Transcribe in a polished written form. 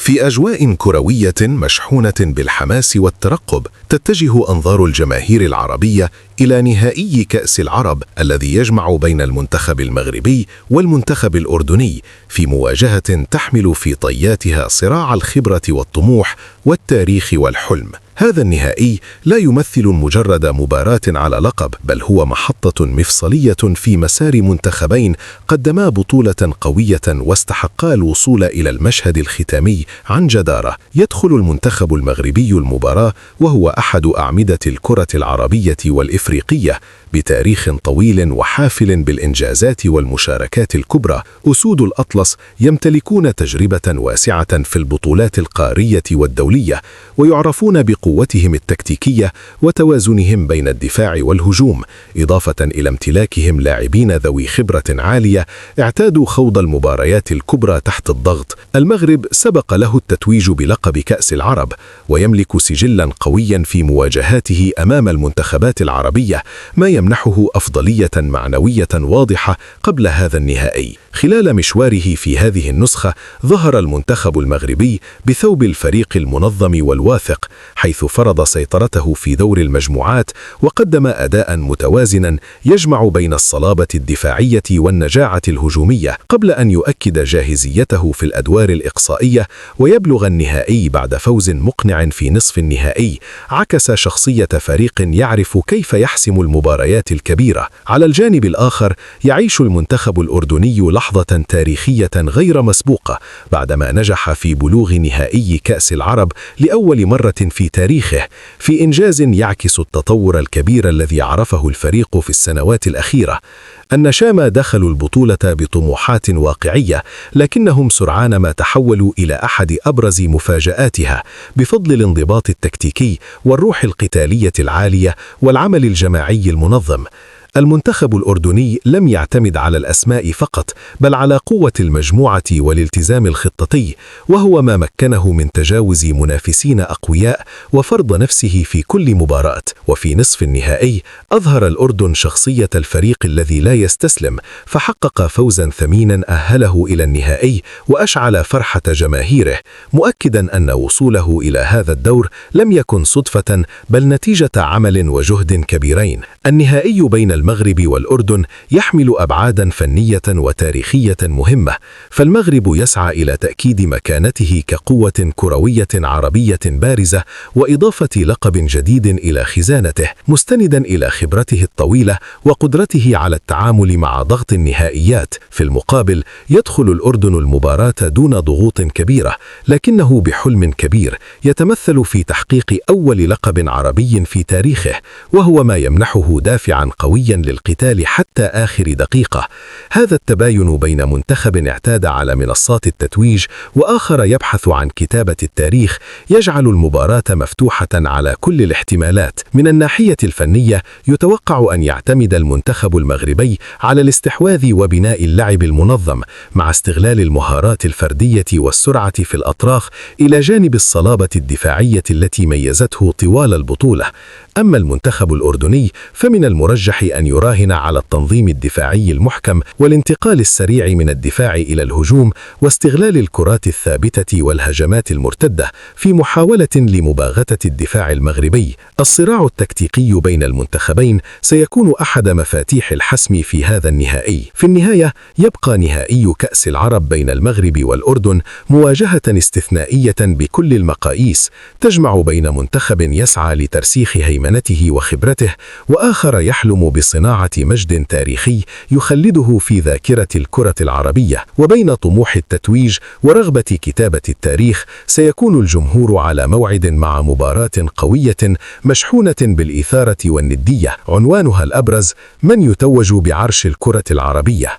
في أجواء كروية مشحونة بالحماس والترقب، تتجه أنظار الجماهير العربية إلى نهائي كأس العرب الذي يجمع بين المنتخب المغربي والمنتخب الأردني في مواجهة تحمل في طياتها صراع الخبرة والطموح والتاريخ والحلم. هذا النهائي لا يمثل مجرد مباراة على لقب، بل هو محطة مفصلية في مسار منتخبين قدما بطولة قوية واستحقا الوصول إلى المشهد الختامي عن جدارة. يدخل المنتخب المغربي المباراة وهو أحد أعمدة الكرة العربية والإفريقية بتاريخ طويل وحافل بالإنجازات والمشاركات الكبرى. أسود الأطلس يمتلكون تجربة واسعة في البطولات القارية والدولية، ويعرفون بقوتهم التكتيكية وتوازنهم بين الدفاع والهجوم، إضافة إلى امتلاكهم لاعبين ذوي خبرة عالية اعتادوا خوض المباريات الكبرى تحت الضغط. المغرب سبق له التتويج بلقب كأس العرب، ويملك سجلا قويا في مواجهاته أمام المنتخبات العربية، ما يمنحه أفضلية معنوية واضحة قبل هذا النهائي. خلال مشواره في هذه النسخة ظهر المنتخب المغربي بثوب الفريق المنظم والواثق، حيث فرض سيطرته في دور المجموعات وقدم أداء متوازنا يجمع بين الصلابة الدفاعية والنجاعة الهجومية، قبل أن يؤكد جاهزيته في الأدوار الإقصائية ويبلغ النهائي بعد فوز مقنع في نصف النهائي. عكس شخصية فريق يعرف كيف يحسم المباريات الكبيرة. على الجانب الآخر يعيش المنتخب الأردني لحظة تاريخية غير مسبوقة بعدما نجح في بلوغ نهائي كأس العرب لأول مرة في تاريخه، في إنجاز يعكس التطور الكبير الذي عرفه الفريق في السنوات الأخيرة. النشام دخلوا البطولة بطموحات واقعية، لكنهم سرعان ما تحولوا إلى أحد أبرز مفاجآتها بفضل الانضباط التكتيكي والروح القتالية العالية والعمل الجماعي المنظم. المنتخب الأردني لم يعتمد على الأسماء فقط، بل على قوة المجموعة والالتزام الخططي، وهو ما مكنه من تجاوز منافسين أقوياء وفرض نفسه في كل مباراة. وفي نصف النهائي أظهر الأردن شخصية الفريق الذي لا يستسلم، فحقق فوزا ثمينا أهله إلى النهائي وأشعل فرحة جماهيره، مؤكدا أن وصوله إلى هذا الدور لم يكن صدفة، بل نتيجة عمل وجهد كبيرين. النهائي بين المغرب والأردن يحمل أبعادا فنية وتاريخية مهمة، فالمغرب يسعى إلى تأكيد مكانته كقوة كروية عربية بارزة وإضافة لقب جديد إلى خزانته، مستندا إلى خبرته الطويلة وقدرته على التعامل مع ضغط النهائيات. في المقابل يدخل الأردن المباراة دون ضغوط كبيرة، لكنه بحلم كبير يتمثل في تحقيق أول لقب عربي في تاريخه، وهو ما يمنحه دافعا قويا للقتال حتى آخر دقيقة. هذا التباين بين منتخب اعتاد على منصات التتويج وآخر يبحث عن كتابة التاريخ يجعل المباراة مفتوحة على كل الاحتمالات. من الناحية الفنية يتوقع أن يعتمد المنتخب المغربي على الاستحواذ وبناء اللعب المنظم، مع استغلال المهارات الفردية والسرعة في الأطراف إلى جانب الصلابة الدفاعية التي ميزته طوال البطولة. أما المنتخب الأردني فمن المرجح أن يراهن على التنظيم الدفاعي المحكم والانتقال السريع من الدفاع إلى الهجوم واستغلال الكرات الثابتة والهجمات المرتدة في محاولة لمباغتة الدفاع المغربي. الصراع التكتيكي بين المنتخبين سيكون أحد مفاتيح الحسم في هذا النهائي. في النهاية يبقى نهائي كأس العرب بين المغرب والأردن مواجهة استثنائية بكل المقاييس، تجمع بين منتخب يسعى لترسيخ هيمنته وخبرته، وآخر يحلم بصناعة مجد تاريخي يخلده في ذاكرة الكرة العربية. وبين طموح التتويج ورغبة كتابة التاريخ سيكون الجمهور على موعد مع مباراة قوية مشحونة بالإثارة والندية، عنوانها الأبرز: من يتوج بعرش الكرة العربية؟